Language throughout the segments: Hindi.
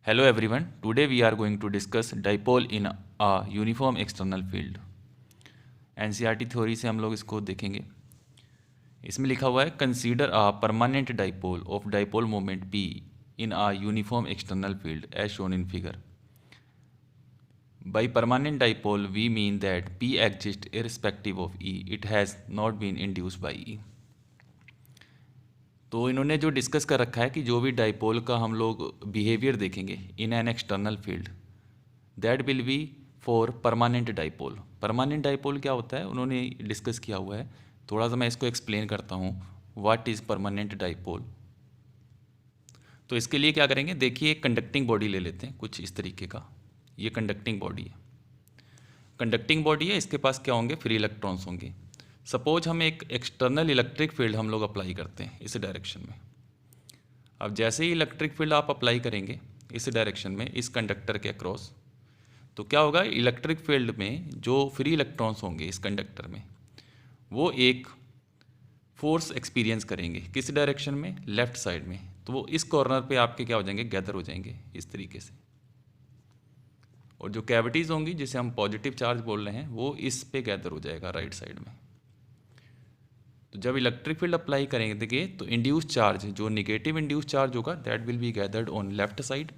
Hello everyone, today we are going to discuss dipole in a uniform external field. NCERT theory से हम लोग इसको देखेंगे। इसमें लिखा हुआ है consider a permanent dipole of dipole moment P in a uniform external field as shown in figure. By permanent dipole we mean that P exists irrespective of E, it has not been induced by E। तो इन्होंने जो डिस्कस कर रखा है कि जो भी डाइपोल का हम लोग बिहेवियर देखेंगे in an external field that will B for permanent dipole. Permanent dipole क्या होता है उन्होंने डिस्कस किया हुआ है। थोड़ा सा मैं इसको एक्सप्लेन करता हूँ व्हाट इज़ परमानेंट डाइपोल। तो इसके लिए क्या करेंगे, देखिए एक कंडक्टिंग बॉडी ले लेते हैं कुछ इस तरीके का। ये कंडक्टिंग बॉडी है, कंडक्टिंग बॉडी है, इसके पास क्या होंगे, फ्री इलेक्ट्रॉन्स होंगे। सपोज हम एक एक्सटर्नल इलेक्ट्रिक फील्ड हम लोग अप्लाई करते हैं इस डायरेक्शन में। अब जैसे ही इलेक्ट्रिक फील्ड आप अप्लाई करेंगे इस डायरेक्शन में इस कंडक्टर के अक्रॉस, तो क्या होगा, इलेक्ट्रिक फील्ड में जो फ्री इलेक्ट्रॉन्स होंगे इस कंडक्टर में वो एक फोर्स एक्सपीरियंस करेंगे किस डायरेक्शन में, लेफ्ट साइड में। तो वो इस कॉर्नर पे आपके क्या हो जाएंगे, गैदर हो जाएंगे इस तरीके से। और जो कैविटीज़ होंगी जिसे हम पॉजिटिव चार्ज बोल रहे हैं वो इस पे गैदर हो जाएगा राइट साइड में। तो जब इलेक्ट्रिक फील्ड अप्लाई करेंगे देखिए तो इंड्यूस चार्ज, जो निगेटिव इंड्यूस चार्ज होगा that will B gathered on left side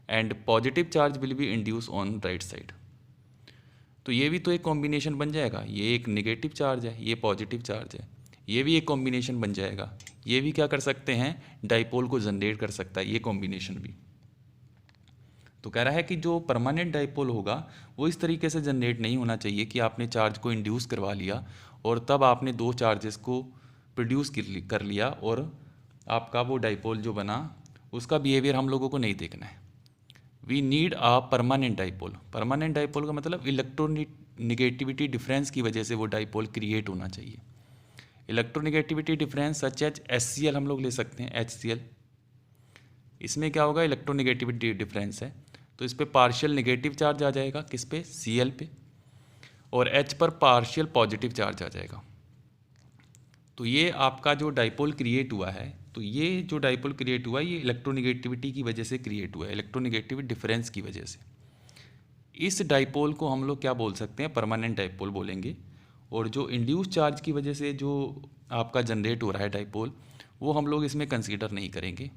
and positive charge will be induce on right side. तो ये भी तो एक कॉम्बिनेशन बन जाएगा, ये एक निगेटिव चार्ज है, ये पॉजिटिव चार्ज है, ये भी एक कॉम्बिनेशन बन जाएगा। ये भी क्या कर सकते हैं, डाइपोल को जनरेट कर सकता है ये कॉम्बिनेशन भी। तो कह रहा है कि जो परमानेंट डाइपोल होगा वो इस तरीके से जनरेट नहीं होना चाहिए कि आपने चार्ज को इंड्यूस करवा लिया और तब आपने दो चार्जेस को प्रोड्यूस कर लिया और आपका वो डाइपोल जो बना उसका बिहेवियर हम लोगों को नहीं देखना है। We need a permanent dipole. Permanent dipole का मतलब इलेक्ट्रोनिगेटिविटी डिफरेंस की वजह से वो डाइपोल क्रिएट होना चाहिए। Electronegativity difference such as HCl हम लोग ले सकते हैं, HCl। इसमें क्या होगा, इलेक्ट्रोनिगेटिविटी डिफरेंस है तो इस पर पार्शियल निगेटिव चार्ज आ जाएगा, किस पे, Cl पे, और H पर पार्शियल पॉजिटिव चार्ज आ जाएगा। तो ये आपका जो डाइपोल क्रिएट हुआ है, तो ये जो डाइपोल क्रिएट हुआ है ये इलेक्ट्रोनिगेटिविटी की वजह से क्रिएट हुआ है, इलेक्ट्रोनिगेटिविटी डिफरेंस की वजह से। इस डाइपोल को हम लोग क्या बोल सकते हैं, परमानेंट डाइपोल बोलेंगे। और जो इंड्यूस चार्ज की वजह से जो आपका जनरेट हो रहा है डाइपोल, वो हम लोग इसमें कंसीडर नहीं करेंगे।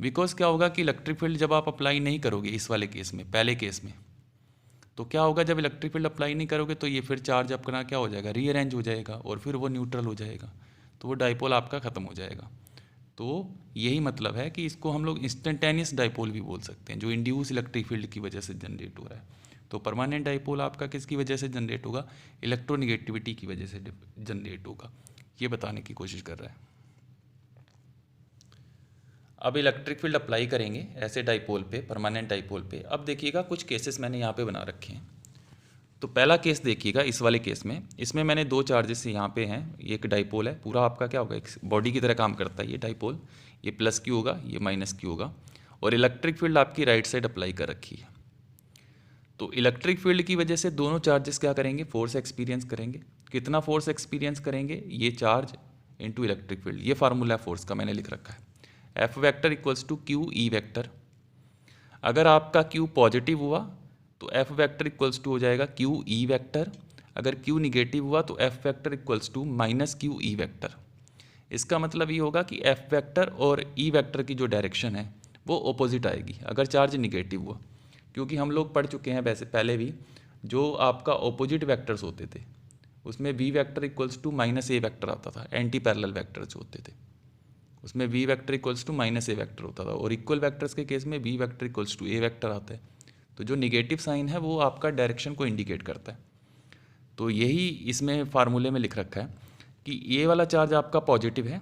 बिकॉज क्या होगा कि इलेक्ट्रिक फील्ड जब आप अप्लाई नहीं करोगे इस वाले केस में, पहले केस में, तो क्या होगा, जब इलेक्ट्रिक फील्ड अप्लाई नहीं करोगे तो ये फिर चार्ज अपना क्या हो जाएगा, रीअरेंज हो जाएगा और फिर वो न्यूट्रल हो जाएगा, तो वो डाइपोल आपका ख़त्म हो जाएगा। तो यही मतलब है कि इसको हम लोग इंस्टेंटेनियस डाइपोल भी बोल सकते हैं, जो इंड्यूस इलेक्ट्रिक फील्ड की वजह से जनरेट हो रहा है। तो परमानेंट डाइपोल आपका किसकी वजह से जनरेट होगा, इलेक्ट्रोनिगेटिविटी की वजह से जनरेट होगा, ये बताने की कोशिश कर रहा है। अब इलेक्ट्रिक फील्ड अप्लाई करेंगे ऐसे डाइपोल पे, परमानेंट डाइपोल पे। अब देखिएगा कुछ केसेस मैंने यहाँ पे बना रखे हैं। तो पहला केस देखिएगा इस वाले केस में, इसमें मैंने दो चार्जेस यहाँ पे हैं, एक डाइपोल है, पूरा आपका क्या होगा, एक बॉडी की तरह काम करता है ये डाइपोल। ये प्लस क्यू होगा, ये माइनस क्यू होगा, और इलेक्ट्रिक फील्ड आपकी राइट साइड अप्लाई कर रखी है। तो इलेक्ट्रिक फील्ड की वजह से दोनों चार्जेस क्या करेंगे, फोर्स एक्सपीरियंस करेंगे। कितना फोर्स एक्सपीरियंस करेंगे, ये चार्ज इंटू इलेक्ट्रिक फील्ड। ये फार्मूला फोर्स का मैंने लिख रखा है, F vector equals to Q E vector. अगर आपका Q पॉजिटिव हुआ तो F वेक्टर इक्वल्स टू हो जाएगा क्यू ई वेक्टर। अगर Q निगेटिव हुआ तो F vector equals to minus Q E vector. इसका मतलब ये होगा कि F वेक्टर और E वेक्टर की जो डायरेक्शन है वो ऑपोजिट आएगी अगर चार्ज निगेटिव हुआ, क्योंकि हम लोग पढ़ चुके हैं वैसे पहले भी, जो आपका ऑपोजिट वेक्टर्स होते थे उसमें V vector equals to minus A vector आता था, एंटी पैरेलल वेक्टर्स होते थे उसमें V vector equals to minus A vector होता था, और इक्वल वेक्टर्स के केस में V vector equals to A vector आता है। तो जो निगेटिव साइन है वो आपका डायरेक्शन को इंडिकेट करता है। तो यही इसमें फार्मूले में लिख रखा है कि ये वाला चार्ज आपका पॉजिटिव है,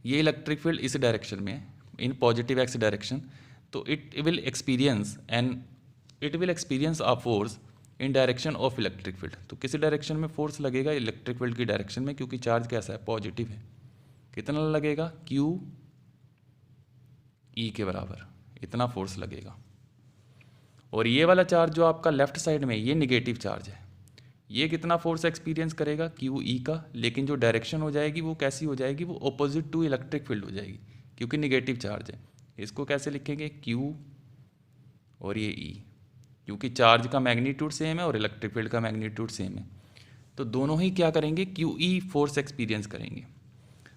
ये इलेक्ट्रिक फील्ड इस डायरेक्शन में है, इन पॉजिटिव एक्स डायरेक्शन, तो it will experience a force in direction of electric field. तो किसी डायरेक्शन में फोर्स लगेगा, इलेक्ट्रिक फील्ड की डायरेक्शन में, क्योंकि चार्ज कैसा है, पॉजिटिव है। कितना लगेगा, क्यू ई के बराबर इतना फोर्स लगेगा। और ये वाला चार्ज जो आपका लेफ्ट साइड में, ये निगेटिव चार्ज है, ये कितना फोर्स एक्सपीरियंस करेगा, क्यू ई का, लेकिन जो डायरेक्शन हो जाएगी वो कैसी हो जाएगी, वो ऑपोजिट टू इलेक्ट्रिक फील्ड हो जाएगी, क्योंकि निगेटिव चार्ज है। इसको कैसे लिखेंगे, Q और ये E, क्योंकि चार्ज का मैग्नीट्यूड सेम है और इलेक्ट्रिक फील्ड का मैग्नीट्यूड सेम है, तो दोनों ही क्या करेंगे, QE फोर्स एक्सपीरियंस करेंगे,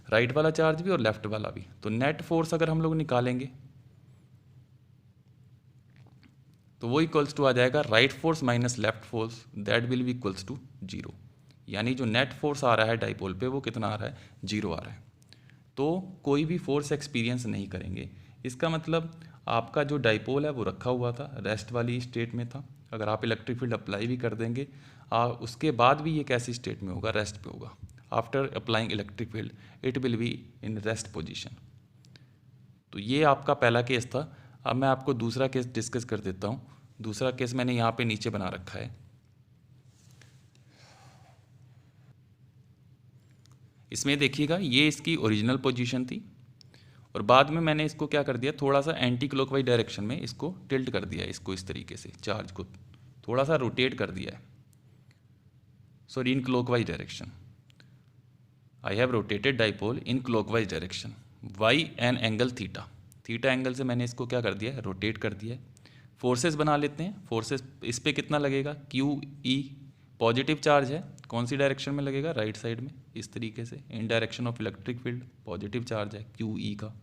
राइट वाला चार्ज भी और लेफ्ट वाला भी। तो नेट फोर्स अगर हम लोग निकालेंगे तो वो इक्वल्स टू आ जाएगा right force minus left force, that will be equals to 0। यानी जो नेट फोर्स आ रहा है डाइपोल पे वो कितना आ रहा है, 0 आ रहा है। तो कोई भी फोर्स एक्सपीरियंस नहीं करेंगे। इसका मतलब आपका जो डाइपोल है वो रखा हुआ था, रेस्ट वाली स्टेट में था। अगर आप इलेक्ट्रिक फील्ड अप्लाई भी कर देंगे उसके बाद भी ये कैसी स्टेट में होगा, रेस्ट पे होगा। After applying electric field it will be in rest position. तो ये आपका पहला केस था। अब मैं आपको दूसरा केस डिस्कस कर देता हूँ। दूसरा केस मैंने यहाँ पे नीचे बना रखा है। इसमें देखिएगा ये इसकी ओरिजिनल पोजीशन थी और बाद में मैंने इसको क्या कर दिया, थोड़ा सा एंटी क्लॉकवाइज डायरेक्शन में इसको टिल्ट कर दिया है, इसको इस तरीके से चार्ज को थोड़ा सा रोटेट कर दिया है, sorry in clockwise direction. I have rotated dipole in clockwise direction by an angle theta, theta angle से मैंने इसको क्या कर दिया है, रोटेट कर दिया है। फोर्सेस बना लेते हैं। फोर्सेस इस पर कितना लगेगा, क्यू ई, पॉजिटिव चार्ज है, कौन सी डायरेक्शन में लगेगा, राइट साइड में, इस तरीके से इन direction of electric field, positive charge है क्यू ई का।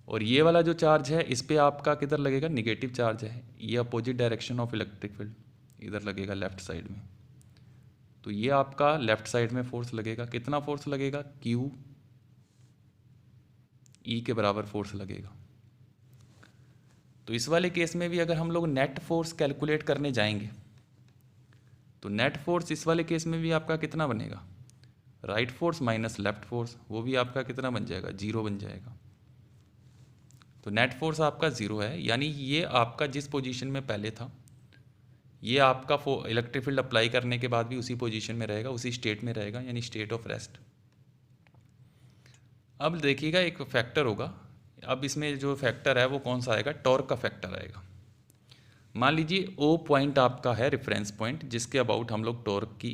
और ये वाला जो चार्ज है इस पर आपका किधर लगेगा, निगेटिव चार्ज है, ये opposite direction of electric field, इधर लगेगा लेफ्ट साइड में। तो ये आपका लेफ्ट साइड में फोर्स लगेगा, कितना फोर्स लगेगा, क्यू ई के बराबर फोर्स लगेगा। तो इस वाले केस में भी अगर हम लोग नेट फोर्स कैलकुलेट करने जाएंगे तो नेट फोर्स इस वाले केस में भी आपका कितना बनेगा, right force minus left force, वो भी आपका कितना बन जाएगा, 0 बन जाएगा। तो नेट फोर्स आपका 0 है, यानी ये आपका जिस पोजीशन में पहले था ये आपका इलेक्ट्रिक फील्ड अप्लाई करने के बाद भी उसी पोजीशन में रहेगा, उसी स्टेट में रहेगा, यानी स्टेट ऑफ रेस्ट। अब देखिएगा एक फैक्टर होगा, अब इसमें जो फैक्टर है वो कौन सा आएगा, टॉर्क का फैक्टर आएगा। मान लीजिए ओ पॉइंट आपका है रेफरेंस पॉइंट जिसके अबाउट हम लोग टॉर्क की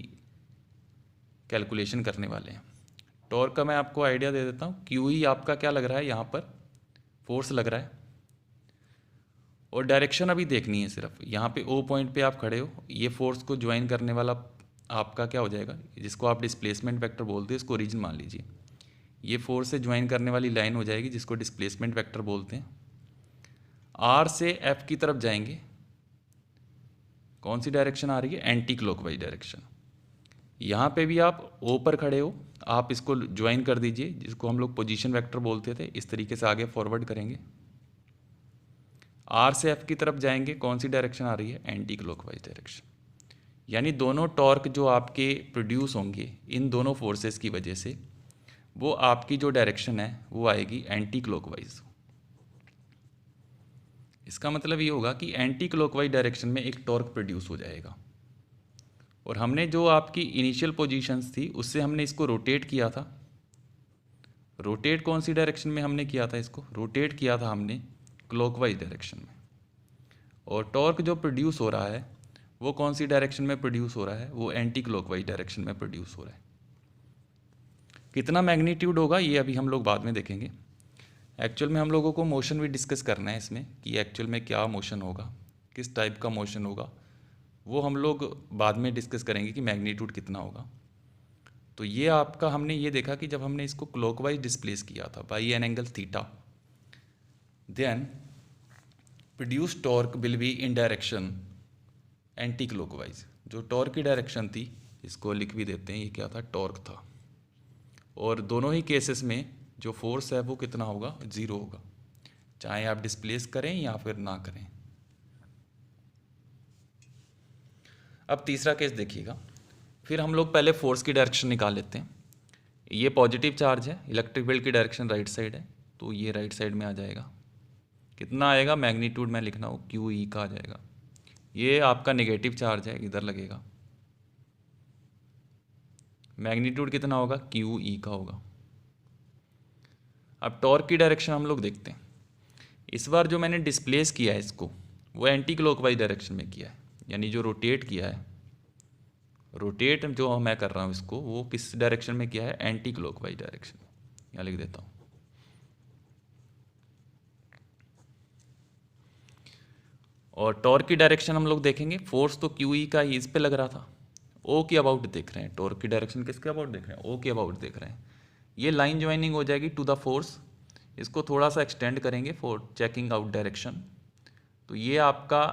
कैलकुलेशन करने वाले हैं। टॉर्क का मैं आपको आइडिया दे देता हूँ। क्यू ई आपका क्या लग रहा है, यहाँ पर फोर्स लग रहा है और डायरेक्शन अभी देखनी है सिर्फ। यहाँ पे ओ पॉइंट पे आप खड़े हो, ये फोर्स को ज्वाइन करने वाला आपका क्या हो जाएगा, जिसको आप डिस्प्लेसमेंट वेक्टर बोलते हैं, इसको ओरिजिन मान लीजिए। ये फोर्स से ज्वाइन करने वाली लाइन हो जाएगी जिसको डिस्प्लेसमेंट वेक्टर बोलते हैं। आर से एफ की तरफ जाएंगे, कौन सी डायरेक्शन आ रही है, एंटी क्लॉकवाइज डायरेक्शन। यहाँ पे भी आप ओ पर खड़े हो, आप इसको ज्वाइन कर दीजिए, जिसको हम लोग पोजीशन वेक्टर बोलते थे, इस तरीके से आगे फॉरवर्ड करेंगे। आर से एफ की तरफ जाएंगे, कौन सी डायरेक्शन आ रही है, एंटी क्लॉकवाइज डायरेक्शन। यानी दोनों टॉर्क जो आपके प्रोड्यूस होंगे इन दोनों फोर्सेस की वजह से, वो आपकी जो डायरेक्शन है वो आएगी एंटी क्लॉकवाइज। इसका मतलब ये होगा कि एंटी क्लॉकवाइज डायरेक्शन में एक टॉर्क प्रोड्यूस हो जाएगा। और हमने जो आपकी इनिशियल पोजीशंस थी उससे हमने इसको रोटेट किया था। रोटेट कौन सी डायरेक्शन में हमने किया था, इसको रोटेट किया था हमने क्लॉकवाइज डायरेक्शन में। और टॉर्क जो प्रोड्यूस हो रहा है वो कौन सी डायरेक्शन में प्रोड्यूस हो रहा है, वो एंटी क्लॉकवाइज डायरेक्शन में प्रोड्यूस हो रहा है। कितना मैग्नीट्यूड होगा ये अभी हम लोग बाद में देखेंगे। एक्चुअल में हम लोगों को मोशन भी डिस्कस करना है इसमें, कि एक्चुअल में क्या मोशन होगा, किस टाइप का मोशन होगा, वो हम लोग बाद में डिस्कस करेंगे कि मैग्नीट्यूड कितना होगा। तो ये आपका हमने ये देखा कि जब हमने इसको क्लॉकवाइज डिस्प्लेस किया था by an angle theta, then produce torque will be in direction anti clockwise. जो टॉर्क की डायरेक्शन थी, इसको लिख भी देते हैं, ये क्या था, टॉर्क था। और दोनों ही केसेस में जो फोर्स है वो कितना होगा, 0 होगा, चाहे आप डिस्प्लेस करें या फिर ना करें। अब तीसरा केस देखिएगा। फिर हम लोग पहले फोर्स की डायरेक्शन निकाल लेते हैं। ये पॉजिटिव चार्ज है, इलेक्ट्रिक फील्ड की डायरेक्शन राइट साइड है, तो ये राइट साइड में आ जाएगा। कितना आएगा, मैग्नीट्यूड में लिखना हो क्यू ई का आ जाएगा। ये आपका नेगेटिव चार्ज है, इधर लगेगा, मैग्नीट्यूड कितना होगा, क्यू ई का होगा। अब टॉर्क की डायरेक्शन हम लोग देखते हैं। इस बार जो मैंने डिस्प्लेस किया है इसको, वो एंटी क्लॉकवाइज डायरेक्शन में किया है, यानी जो रोटेट किया है, रोटेट जो मैं कर रहा हूँ इसको, वो किस डायरेक्शन में किया है, एंटी क्लॉकवाइज डायरेक्शन में। यहाँ लिख देता हूँ और टॉर्क की डायरेक्शन हम लोग देखेंगे, फोर्स तो क्यू ई का ही इस पे लग रहा था, ओ के अबाउट देख रहे हैं, टॉर्क की डायरेक्शन किसके अबाउट देख रहे हैं, ओ के अबाउट देख रहे हैं। ये लाइन ज्वाइनिंग हो जाएगी टू द फोर्स, इसको थोड़ा सा एक्सटेंड करेंगे फॉर चेकिंग आउट डायरेक्शन। तो ये आपका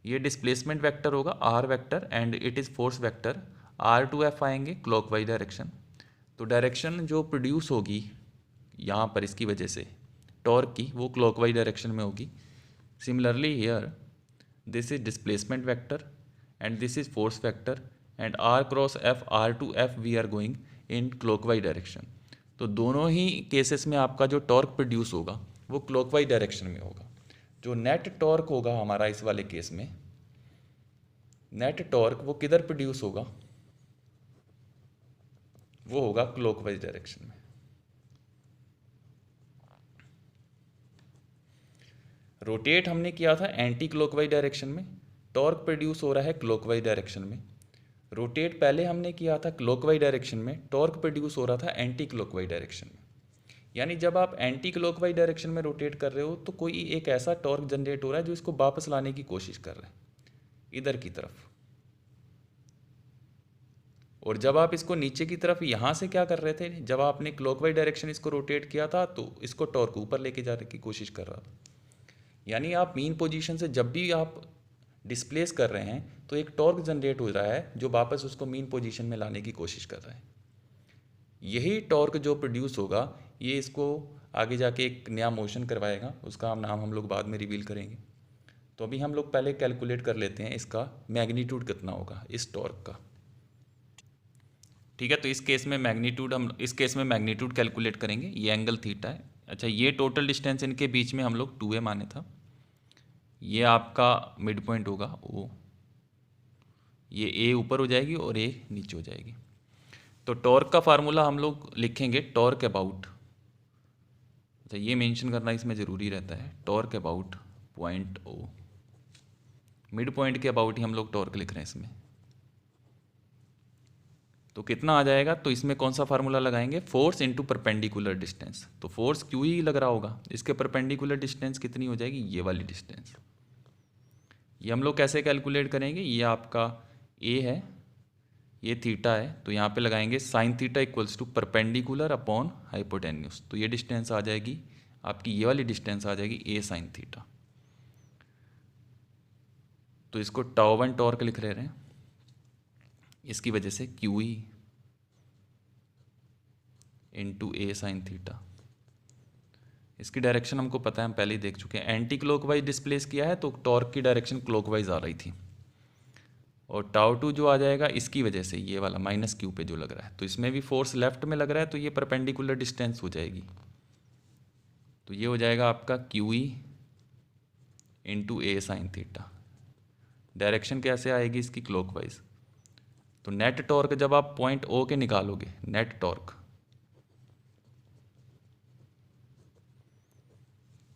ये डिस्प्लेसमेंट वेक्टर होगा R vector and it is force vector, R to F आएंगे क्लॉकवाइज डायरेक्शन। तो डायरेक्शन जो प्रोड्यूस होगी यहाँ पर इसकी वजह से टॉर्क की, वो क्लॉकवाइज डायरेक्शन में होगी। Similarly here this is displacement vector and this is force vector and R cross F, R to F we are going in clockwise direction. तो दोनों ही केसेस में आपका जो टॉर्क प्रोड्यूस होगा वो क्लॉकवाइज डायरेक्शन में होगा। जो नेट टॉर्क होगा हमारा इस वाले केस में, नेट टॉर्क वो किधर प्रोड्यूस होगा, वो होगा क्लॉकवाइज डायरेक्शन में। रोटेट हमने किया था एंटी क्लॉकवाइज डायरेक्शन में, टॉर्क प्रोड्यूस हो रहा है क्लॉकवाइज डायरेक्शन में। रोटेट पहले हमने किया था क्लॉकवाइज डायरेक्शन में, टॉर्क प्रोड्यूस हो रहा था एंटी क्लॉकवाइज डायरेक्शन में। यानी जब आप एंटी क्लॉकवाइज डायरेक्शन में रोटेट कर रहे हो तो कोई एक ऐसा टॉर्क जनरेट हो रहा है जो इसको वापस लाने की कोशिश कर रहा है इधर की तरफ। और जब आप इसको नीचे की तरफ यहाँ से क्या कर रहे थे, जब आपने क्लॉकवाइज डायरेक्शन इसको रोटेट किया था तो इसको टॉर्क ऊपर लेके जाने की कोशिश कर रहा था। यानी आप मीन पोजीशन से जब भी आप डिस्प्लेस कर रहे हैं तो एक टॉर्क जनरेट हो रहा है जो वापस उसको मीन पोजीशन में लाने की कोशिश कर रहा है। यही टॉर्क जो प्रोड्यूस होगा ये इसको आगे जाके एक नया मोशन करवाएगा, उसका नाम हम लोग बाद में रिवील करेंगे। तो अभी हम लोग पहले कैलकुलेट कर लेते हैं इसका मैग्नीट्यूड कितना होगा इस टॉर्क का। ठीक है, तो इस केस में मैग्नीट्यूड कैलकुलेट करेंगे। ये एंगल थीटा है। अच्छा, ये टोटल डिस्टेंस इनके बीच में हम लोग 2a माने था। ये आपका मिड पॉइंट होगा ओ, ये a ऊपर हो जाएगी और a नीचे हो जाएगी। तो टॉर्क का फार्मूला हम लोग लिखेंगे टॉर्क अबाउट, अच्छा ये मेंशन करना इसमें ज़रूरी रहता है, torque about point O, mid point के अबाउट ही हम लोग टॉर्क लिख रहे हैं इसमें। तो कितना आ जाएगा, तो इसमें कौन सा फार्मूला लगाएंगे, फोर्स इनटू परपेंडिकुलर डिस्टेंस। तो फोर्स क्यू ही लग रहा होगा, इसके परपेंडिकुलर डिस्टेंस कितनी हो जाएगी, ये वाली डिस्टेंस। ये हम लोग कैसे कैलकुलेट करेंगे, ये आपका ए है, ये थीटा है, तो यहाँ पे लगाएंगे sine theta equals to perpendicular upon hypotenuse. तो ये डिस्टेंस आ जाएगी आपकी, ये वाली डिस्टेंस आ जाएगी ए साइन थीटा। तो इसको टाउ वन टॉर्क लिख रहे हैं, इसकी वजह से क्यू ई इंटू ए साइन थीटा। इसकी डायरेक्शन हमको पता है, हम पहले ही देख चुके हैं। एंटी क्लॉकवाइज डिस्प्लेस किया है तो टॉर्क की डायरेक्शन क्लॉकवाइज आ रही थी। और टाउ टू जो आ जाएगा इसकी वजह से, ये वाला माइनस क्यू पे जो लग रहा है, तो इसमें भी फोर्स लेफ्ट में लग रहा है तो ये परपेंडिकुलर डिस्टेंस हो जाएगी। तो ये हो जाएगा आपका क्यू ई इंटू ए साइन थीटा। डायरेक्शन कैसे आएगी इसकी, क्लॉकवाइज। तो नेट टॉर्क जब आप पॉइंट ओ के निकालोगे, नेट टॉर्क,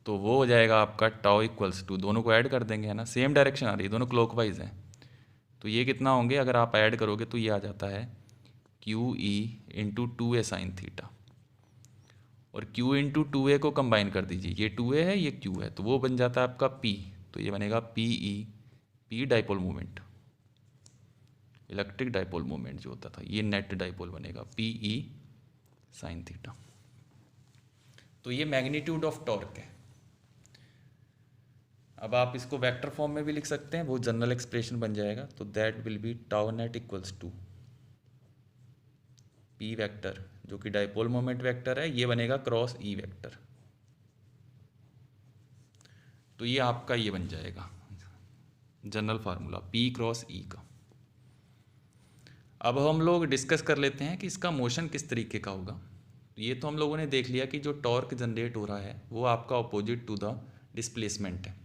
तो वो हो जाएगा आपका टाउ इक्वल्स टू, दोनों को ऐड कर देंगे, है ना, सेम डायरेक्शन आ रही है, दोनों क्लॉकवाइज हैं। तो ये कितना होंगे, अगर आप ऐड करोगे तो ये आ जाता है क्यू ई इंटू टू ए साइन थीटा। और क्यू इंटू टू ए को कंबाइन कर दीजिए, ये टू ए है ये क्यू है, तो वो बन जाता है आपका पी। तो ये बनेगा P E, P dipole moment, electric dipole moment जो होता था, ये नेट डाइपोल बनेगा पी ई साइन थीटा। तो ये मैग्नीट्यूड ऑफ टॉर्क है। अब आप इसको वेक्टर फॉर्म में भी लिख सकते हैं, वो जनरल एक्सप्रेशन बन जाएगा। तो that will be tau net equals to P vector, जो कि डाइपोल मोमेंट वेक्टर है, ये बनेगा क्रॉस ई वेक्टर। तो ये आपका ये बन जाएगा जनरल फार्मूला पी क्रॉस ई का। अब हम लोग डिस्कस कर लेते हैं कि इसका मोशन किस तरीके का होगा। ये तो हम लोगों ने देख लिया कि जो टॉर्क जनरेट हो रहा है वो आपका अपोजिट टू द डिस्प्लेसमेंट है।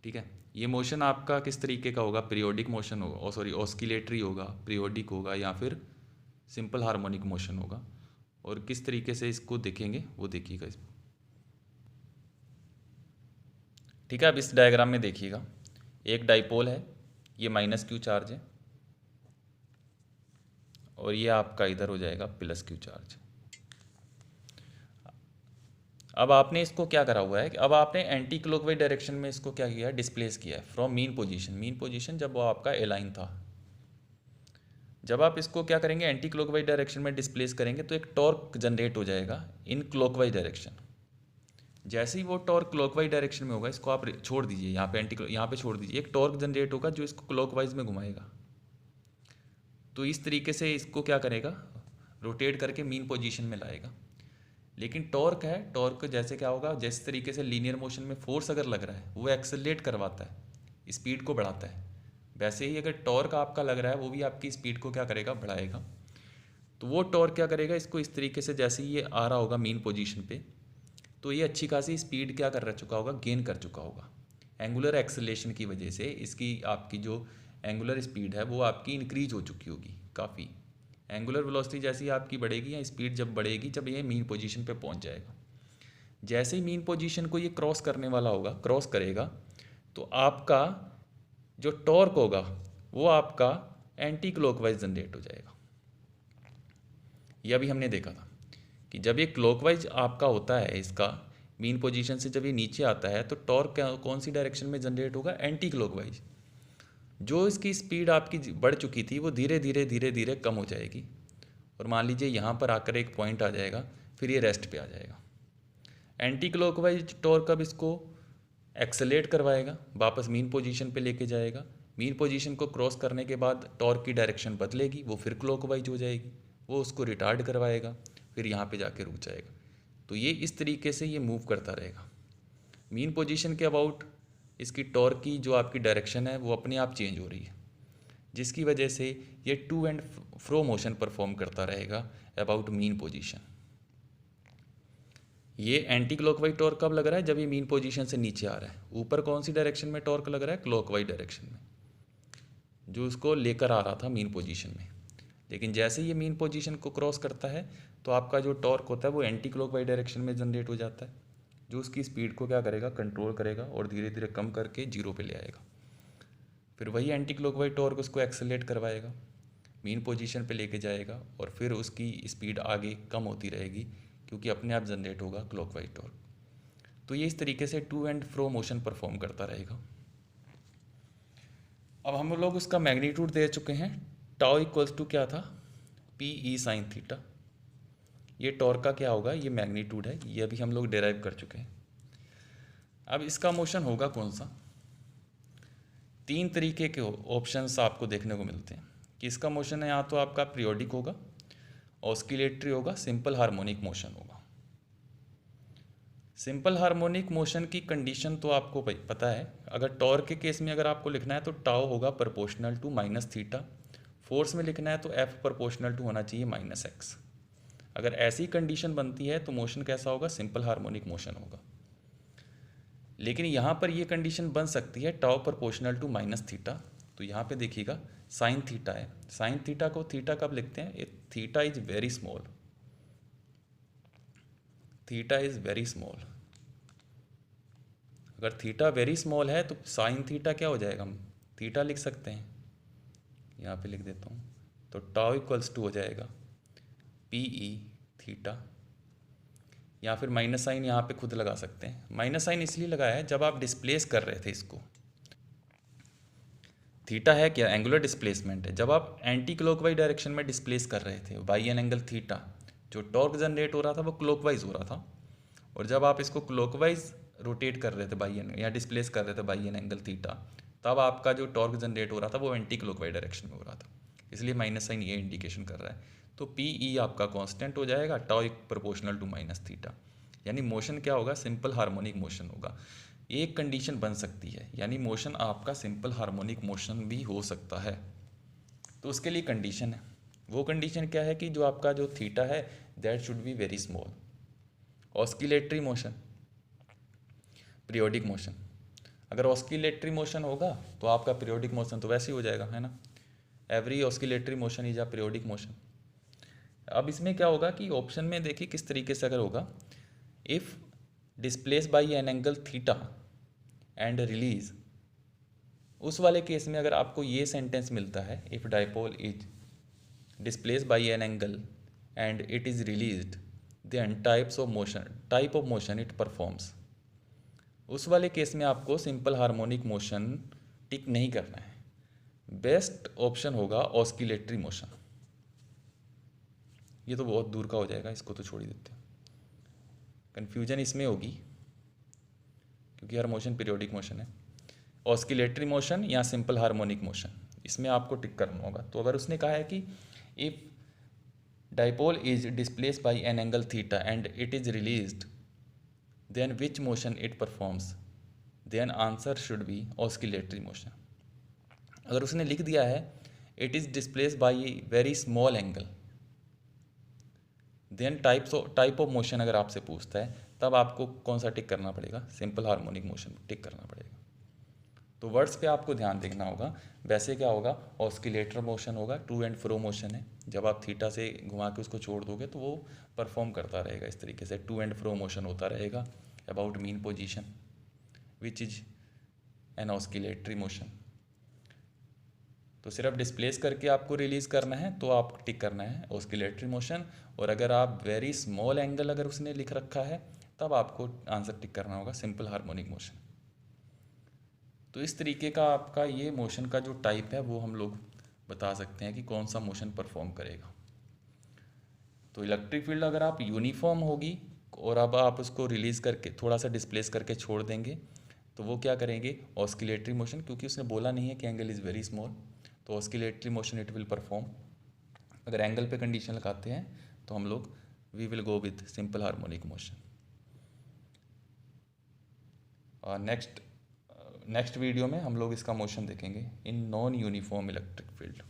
ठीक है, ये मोशन आपका किस तरीके का होगा, पीरियोडिक मोशन होगा, और सॉरी ऑस्किलेटरी होगा, पीरियोडिक होगा, या फिर सिंपल हार्मोनिक मोशन होगा। और किस तरीके से इसको देखेंगे वो देखिएगा इसमें। ठीक है, अब इस डायग्राम में देखिएगा, एक डाइपोल है, ये माइनस क्यू चार्ज है, और ये आपका इधर हो जाएगा प्लस क्यू चार्ज। अब आपने इसको क्या करा हुआ है कि अब आपने एंटी क्लॉकवाइज डायरेक्शन में इसको क्या किया है, डिस्प्लेस किया है from mean position. Mean position जब वो आपका एलाइन था, जब आप इसको क्या करेंगे, एंटी क्लॉकवाइज डायरेक्शन में डिस्प्लेस करेंगे तो एक टॉर्क जनरेट हो जाएगा इन क्लॉकवाइज डायरेक्शन। जैसे ही वो टॉर्क क्लॉकवाइज डायरेक्शन में होगा, इसको आप छोड़ दीजिए यहाँ पे, यहाँ पे छोड़ दीजिए, एक टॉर्क जनरेट होगा जो इसको क्लॉकवाइज में घुमाएगा। तो इस तरीके से इसको क्या करेगा, रोटेट करके मीन पोजीशन में लाएगा। लेकिन टॉर्क है, टॉर्क जैसे क्या होगा, जिस तरीके से लीनियर मोशन में फोर्स अगर लग रहा है वो एक्सेलरेट करवाता है, स्पीड को बढ़ाता है, वैसे ही अगर टॉर्क आपका लग रहा है वो भी आपकी स्पीड को क्या करेगा, बढ़ाएगा। तो वो टॉर्क क्या करेगा, इसको इस तरीके से जैसे ही ये आ रहा होगा मीन पोजीशन पे, तो ये अच्छी खासी स्पीड क्या कर चुका होगा, गेन कर चुका होगा। एंगुलर एक्सेलेरेशन की वजह से इसकी आपकी जो एंगुलर स्पीड है वो आपकी इंक्रीज हो चुकी होगी काफ़ी। एंगुलर वेलोसिटी जैसी आपकी बढ़ेगी या स्पीड जब बढ़ेगी, जब ये मीन पोजीशन पे पहुंच जाएगा। जैसे ही मीन पोजीशन को ये क्रॉस करने वाला होगा, क्रॉस करेगा, तो आपका जो टॉर्क होगा वो आपका एंटी क्लॉकवाइज जनरेट हो जाएगा। ये अभी हमने देखा था कि जब ये क्लॉकवाइज आपका होता है, इसका मीन पोजीशन से जब ये नीचे आता है तो टॉर्क कौन सी डायरेक्शन में जनरेट होगा, एंटी क्लॉकवाइज। जो इसकी स्पीड आपकी बढ़ चुकी थी वो धीरे धीरे धीरे धीरे कम हो जाएगी, और मान लीजिए यहाँ पर आकर एक पॉइंट आ जाएगा, फिर ये रेस्ट पे आ जाएगा। एंटी क्लॉकवाइज टॉर्क अब इसको एक्सेलेरेट करवाएगा, वापस मीन पोजीशन पे लेके जाएगा। मीन पोजीशन को क्रॉस करने के बाद टॉर्क की डायरेक्शन बदलेगी, वो फिर क्लॉकवाइज हो जाएगी, वो उसको रिटार्ड करवाएगा, फिर यहाँ पे जाके रुक जाएगा। तो ये इस तरीके से ये मूव करता रहेगा। मीन पोजीशन के अबाउट इसकी टॉर्क की जो आपकी डायरेक्शन है वो अपने आप चेंज हो रही है, जिसकी वजह से ये to and fro motion perform करता रहेगा अबाउट मीन पोजीशन। ये एंटी क्लॉकवाइज टॉर्क कब लग रहा है, जब ये मीन पोजीशन से नीचे आ रहा है। ऊपर कौन सी डायरेक्शन में टॉर्क लग रहा है, क्लॉकवाइज डायरेक्शन में, जो उसको लेकर आ रहा था मीन पोजीशन में। लेकिन जैसे ये मीन पोजीशन को क्रॉस करता है तो आपका जो टॉर्क होता है वो एंटी क्लॉकवाइज डायरेक्शन में जनरेट हो जाता है, जो उसकी स्पीड को क्या करेगा, कंट्रोल करेगा और धीरे धीरे कम करके जीरो पे ले आएगा। फिर वही एंटी क्लॉकवाइज टॉर्क उसको एक्सेलरेट करवाएगा, मीन पोजीशन पे लेके जाएगा, और फिर उसकी स्पीड आगे कम होती रहेगी क्योंकि अपने आप जनरेट होगा क्लॉकवाइज टॉर्क। तो ये इस तरीके से to and fro motion perform करता रहेगा। अब हम लोग उसका मैग्नीट्यूड दे चुके हैं, टाउ इक्वल्स टू क्या था, पी ई साइन थीटा। ये टॉर्क का क्या होगा, ये मैग्नीट्यूड है, ये अभी हम लोग डेराइव कर चुके हैं। अब इसका मोशन होगा कौन सा, तीन तरीके के ऑप्शंस आपको देखने को मिलते हैं कि इसका मोशन है, या तो आपका पीरियोडिक होगा, ऑस्किलेटरी होगा, सिंपल हार्मोनिक मोशन होगा। सिंपल हार्मोनिक मोशन की कंडीशन तो आपको पता है, अगर टॉर्क के केस में अगर आपको लिखना है तो टाउ होगा proportional to minus theta, force में लिखना है तो एफ प्रोपोर्शनल टू होना चाहिए माइनस एक्स। अगर ऐसी कंडीशन बनती है तो मोशन कैसा होगा, सिंपल हार्मोनिक मोशन होगा। लेकिन यहाँ पर ये कंडीशन बन सकती है tau proportional to minus theta, तो यहाँ पे देखिएगा साइन थीटा है, साइन थीटा को थीटा कब लिखते हैं, theta is very small, theta is very small. अगर थीटा वेरी स्मॉल है तो साइन थीटा क्या हो जाएगा, हम थीटा लिख सकते हैं, यहाँ पे लिख देता हूँ, तो टाउ इक्वल्स टू हो जाएगा पी ई थीटा, या फिर माइनस साइन यहाँ पे खुद लगा सकते हैं। माइनस साइन इसलिए लगाया है, जब आप डिस्प्लेस कर रहे थे इसको, थीटा है क्या, एंगुलर डिस्प्लेसमेंट है, जब आप एंटी क्लॉकवाइज डायरेक्शन में डिस्प्लेस कर रहे थे बाई एन एंगल थीटा, जो टॉर्क जनरेट हो रहा था वो क्लॉकवाइज हो रहा था, और जब आप इसको क्लॉकवाइज रोटेट कर रहे थे बाई एन या डिस्प्लेस कर रहे थे बाई एन एंगल थीटा, तब आपका जो टॉर्क जनरेट हो रहा था वो एंटी क्लॉकवाइज डायरेक्शन में हो रहा था, इसलिए माइनस साइन ये इंडिकेशन कर रहा है। तो पी ई आपका कांस्टेंट हो जाएगा, tau proportional to minus theta, यानी मोशन क्या होगा, सिंपल हार्मोनिक मोशन होगा। एक कंडीशन बन सकती है, यानी मोशन आपका सिंपल हार्मोनिक मोशन भी हो सकता है, तो उसके लिए कंडीशन है। वो कंडीशन क्या है कि जो आपका जो थीटा है that should be very small. Oscillatory motion, periodic motion, अगर ऑस्किलेटरी मोशन होगा तो आपका पीरियोडिक मोशन तो वैसे ही हो जाएगा, है ना, every oscillatory motion is a periodic motion. अब इसमें क्या होगा कि ऑप्शन में देखिए किस तरीके से अगर होगा, if displace by an angle theta and release, उस वाले केस में अगर आपको ये सेंटेंस मिलता है, if dipole is displace by an angle and it is released, then type of motion it performs. उस वाले केस में आपको सिंपल हार्मोनिक मोशन टिक नहीं करना है, बेस्ट ऑप्शन होगा ऑस्किलेटरी मोशन। ये तो बहुत दूर का हो जाएगा, इसको तो छोड़ ही देते हैं, कन्फ्यूजन इसमें होगी क्योंकि हर मोशन पीरियोडिक मोशन है। ऑस्किलेटरी मोशन या सिंपल हार्मोनिक मोशन, इसमें आपको टिक करना होगा। तो अगर उसने कहा है कि if dipole is displaced by an angle theta and it is released, then which motion it performs, then answer should be oscillatory motion. अगर उसने लिख दिया है it is displaced by very small angle, then type of motion अगर आपसे पूछता है तब आपको कौन सा टिक करना पड़ेगा, सिंपल हार्मोनिक मोशन टिक करना पड़ेगा। तो वर्ड्स पे आपको ध्यान देखना होगा। वैसे क्या होगा, ऑस्किलेटर मोशन होगा, टू एंड फ्रो मोशन है, जब आप थीटा से घुमा के उसको छोड़ दोगे तो वो परफॉर्म करता रहेगा इस तरीके से, टू एंड फ्रो मोशन होता रहेगा about mean position, which is an oscillatory motion. तो सिर्फ डिस्प्लेस करके आपको रिलीज़ करना है तो आप टिक करना है ऑस्किलेटरी मोशन, और अगर आप वेरी स्मॉल एंगल अगर उसने लिख रखा है तब आपको आंसर टिक करना होगा सिंपल हार्मोनिक मोशन। तो इस तरीके का आपका ये मोशन का जो टाइप है वो हम लोग बता सकते हैं कि कौन सा मोशन परफॉर्म करेगा। तो इलेक्ट्रिक फील्ड अगर आप यूनिफॉर्म होगी और अब आप उसको रिलीज़ करके थोड़ा सा डिस्प्लेस करके छोड़ देंगे तो वो क्या करेंगे, ऑस्किलेटरी मोशन, क्योंकि उसने बोला नहीं है कि एंगल इज़ वेरी स्मॉल, तो oscillatory motion it will perform. अगर एंगल पे कंडीशन लगाते हैं तो हम लोग we will go with simple harmonic motion. और नेक्स्ट वीडियो में हम लोग इसका मोशन देखेंगे in non uniform electric field.